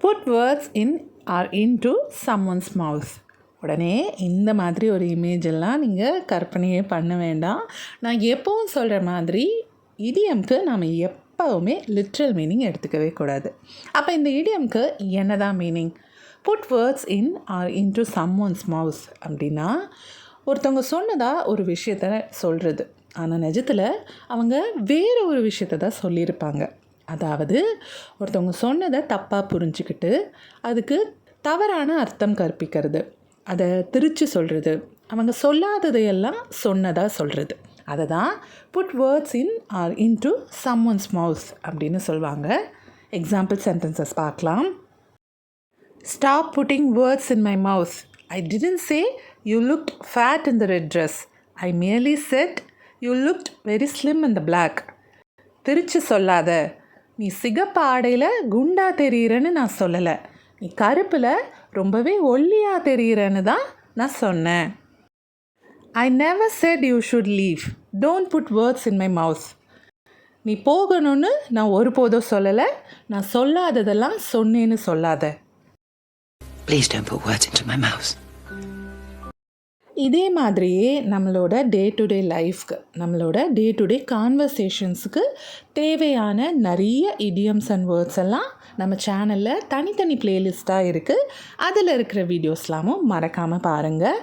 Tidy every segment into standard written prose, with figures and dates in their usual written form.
Put words in or into someone's mouth. உடனே இந்த மாதிரி ஒரு இமேஜெல்லாம் நீங்கள் கற்பனையே பண்ண வேண்டாம். நான் எப்போவும் சொல்கிற மாதிரி இடியம்க்கு நாம் எப்போவுமே லிட்ரல் மீனிங் எடுத்துக்கவே கூடாது. அப்போ இந்த இடியம்க்கு என்ன தான் meaning? Put words in or into someone's mouth அப்படின்னா, ஒருத்தவங்க சொன்னதாக ஒரு விஷயத்த சொல்கிறது, ஆனால் நிஜத்தில் அவங்க வேறு ஒரு விஷயத்த தான் சொல்லியிருப்பாங்க. அதாவது ஒருத்தவங்க சொன்னதை தப்பாக புரிஞ்சுக்கிட்டு அதுக்கு தவறான அர்த்தம் கற்பிக்கிறது, அதை திரித்து சொல்கிறது, அவங்க சொல்லாததையெல்லாம் சொன்னதாக சொல்கிறது. அதை தான் put words in or into someone's mouth அப்படின்னு சொல்லுவாங்க. எக்ஸாம்பிள் சென்டென்சஸ் பார்க்கலாம். Stop putting words in my mouth. I didn't say you looked fat in the red dress. I merely said you looked very slim in the black. திரிச்சு சொல்லாத, நீ சிகப்பு ஆடையில் குண்டா தெரிகிறன்னு நான் சொல்லலை, நீ கருப்பில் ரொம்பவே ஒல்லியாக தெரிகிறன்னு தான் நான் சொன்னேன். I never said you should leave. Don't put words in my mouth. நீ போகணும்னு நான் ஒருபோதும் சொல்லலை, நான் சொல்லாததெல்லாம் சொன்னேன்னு சொல்லாத. Please don't put words into my mouth. இதே மாதிரியே நம்மளோட டே டு டே லைஃப்க்கு, நம்மளோட டே டு டே கான்வர்சேஷன்ஸுக்கு தேவையான நிறைய இடியம்ஸ் அண்ட் வேர்ட்ஸ் எல்லாம் நம்ம சேனலில் தனித்தனி பிளேலிஸ்ட்டாக இருக்குது. அதில் இருக்கிற வீடியோஸ்லாமும் மறக்காமல் பாருங்கள்.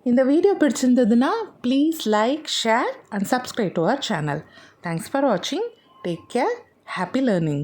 இந்த வீடியோ பிடிச்சிருந்ததுன்னா please like, share and subscribe to our channel. Thanks for வாட்சிங். Take care. Happy learning.